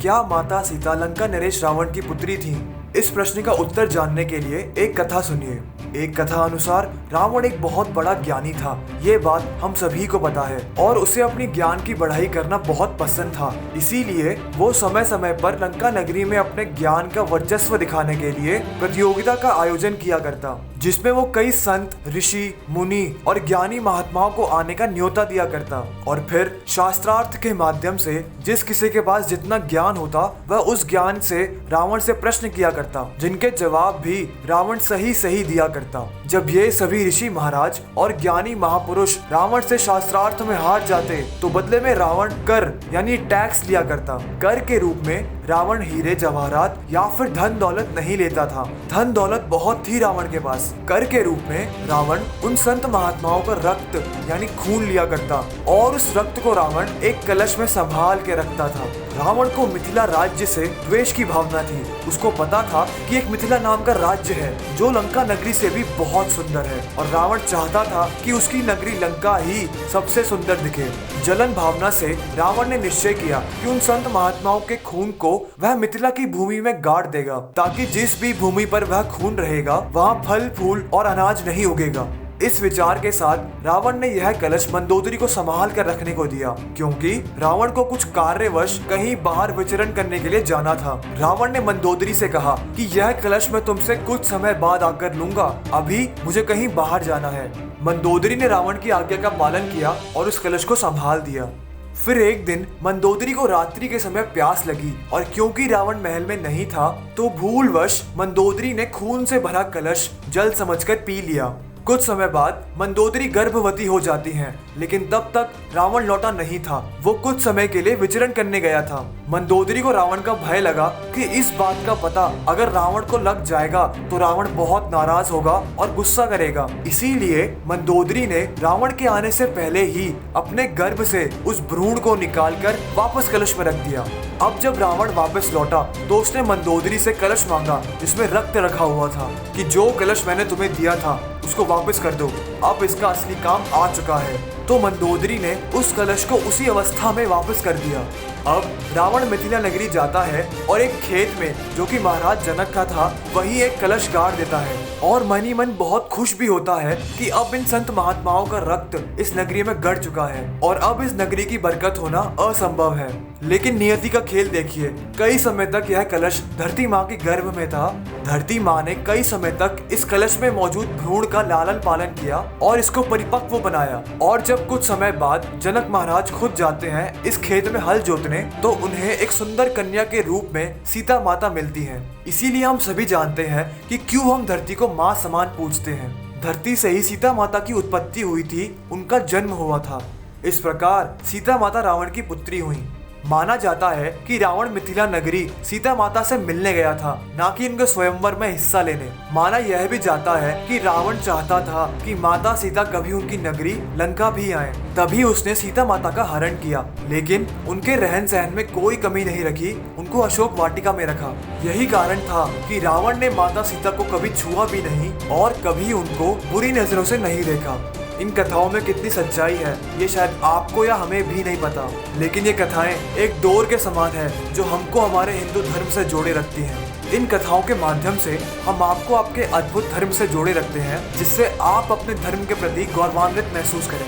क्या माता सीता लंका नरेश रावण की पुत्री थी? इस प्रश्न का उत्तर जानने के लिए एक कथा सुनिए। एक कथा अनुसार रावण एक बहुत बड़ा ज्ञानी था। ये बात हम सभी को पता है और उसे अपनी ज्ञान की बढ़ाई करना बहुत पसंद था। इसीलिए वो समय समय पर लंका नगरी में अपने ज्ञान का वर्चस्व दिखाने के लिए प्रतियोगिता का आयोजन किया करता, जिसमें वो कई संत, ऋषि, मुनि और ज्ञानी महात्माओं को आने का न्योता दिया करता और फिर शास्त्रार्थ के माध्यम से जिस किसी के पास जितना ज्ञान होता वह उस ज्ञान से रावण से प्रश्न किया करता, जिनके जवाब भी रावण सही सही दिया करता। जब ये सभी ऋषि महाराज और ज्ञानी महापुरुष रावण से शास्त्रार्थ में हार जाते तो बदले में रावण कर यानी टैक्स लिया करता। कर के रूप में रावण हीरे जवाहरात या फिर धन दौलत नहीं लेता था। धन दौलत बहुत थी रावण के पास। कर के रूप में रावण उन संत महात्माओं का रक्त यानी खून लिया करता और उस रक्त को रावण एक कलश में संभाल के रखता था। रावण को मिथिला राज्य से द्वेष की भावना थी। उसको पता था कि एक मिथिला नाम का राज्य है जो लंका नगरी से भी बहुत सुंदर है और रावण चाहता था कि उसकी नगरी लंका ही सबसे सुंदर दिखे। जलन भावना से रावण ने निश्चय किया कि उन संत महात्माओं के खून को वह मिथिला की भूमि में गाड़ देगा, ताकि जिस भी भूमि पर वह खून रहेगा वहाँ फल फूल और अनाज नहीं उगेगा। इस विचार के साथ रावण ने यह कलश मंदोदरी को संभाल कर रखने को दिया, क्योंकि रावण को कुछ कार्यवश कहीं बाहर विचरण करने के लिए जाना था। रावण ने मंदोदरी से कहा कि यह कलश मैं तुमसे कुछ समय बाद आकर लूंगा, अभी मुझे कहीं बाहर जाना है। मंदोदरी ने रावण की आज्ञा का पालन किया और उस कलश को संभाल दिया। फिर एक दिन मंदोदरी को रात्रि के समय प्यास लगी और क्योंकि रावण महल में नहीं था तो भूलवश मंदोदरी ने खून से भरा कलश जल समझकर पी लिया। कुछ समय बाद मंदोदरी गर्भवती हो जाती हैं, लेकिन तब तक रावण लौटा नहीं था। वो कुछ समय के लिए विचरण करने गया था। मंदोदरी को रावण का भय लगा कि इस बात का पता अगर रावण को लग जाएगा तो रावण बहुत नाराज होगा और गुस्सा करेगा। इसीलिए मंदोदरी ने रावण के आने से पहले ही अपने गर्भ से उस भ्रूण को निकालकर वापस कलश में रख दिया। अब जब रावण वापस लौटा तो उसने मंदोदरी से कलश मांगा जिसमें रक्त रखा हुआ था कि जो कलश मैंने तुम्हें दिया था उसको वापस कर दो, अब इसका असली काम आ चुका है। तो मंदोदरी ने उस कलश को उसी अवस्था में वापस कर दिया। अब रावण मिथिला नगरी जाता है और एक खेत में जो कि महाराज जनक का था वही एक कलश गाड़ देता है और मन ही मन बहुत खुश भी होता है कि अब इन संत महात्माओं का रक्त इस नगरी में गड़ चुका है और अब इस नगरी की बरकत होना असंभव है। लेकिन नियति का खेल देखिए, कई समय तक यह कलश धरती माँ के गर्भ में था। धरती माँ ने कई समय तक इस कलश में मौजूद भ्रूण का लालन पालन किया और इसको परिपक्व बनाया। और जब कुछ समय बाद जनक महाराज खुद जाते हैं इस खेत में हल जोतने तो उन्हें एक सुंदर कन्या के रूप में सीता माता मिलती है। इसीलिए हम सभी जानते हैं कि क्यों हम धरती को माँ समान पूजते हैं। धरती से ही सीता माता की उत्पत्ति हुई थी, उनका जन्म हुआ था। इस प्रकार सीता माता रावण की पुत्री हुई। माना जाता है कि रावण मिथिला नगरी सीता माता से मिलने गया था, ना कि उनके स्वयंवर में हिस्सा लेने। माना यह भी जाता है कि रावण चाहता था कि माता सीता कभी उनकी नगरी लंका भी आए, तभी उसने सीता माता का हरण किया। लेकिन उनके रहन सहन में कोई कमी नहीं रखी, उनको अशोक वाटिका में रखा। यही कारण था कि रावण ने माता सीता को कभी छुआ भी नहीं और कभी उनको बुरी नजरों से नहीं देखा। इन कथाओं में कितनी सच्चाई है ये शायद आपको या हमें भी नहीं पता, लेकिन ये कथाएं एक डोर के समान है जो हमको हमारे हिंदू धर्म से जोड़े रखती हैं। इन कथाओं के माध्यम से हम आपको आपके अद्भुत धर्म से जोड़े रखते हैं, जिससे आप अपने धर्म के प्रति गौरवान्वित महसूस करें।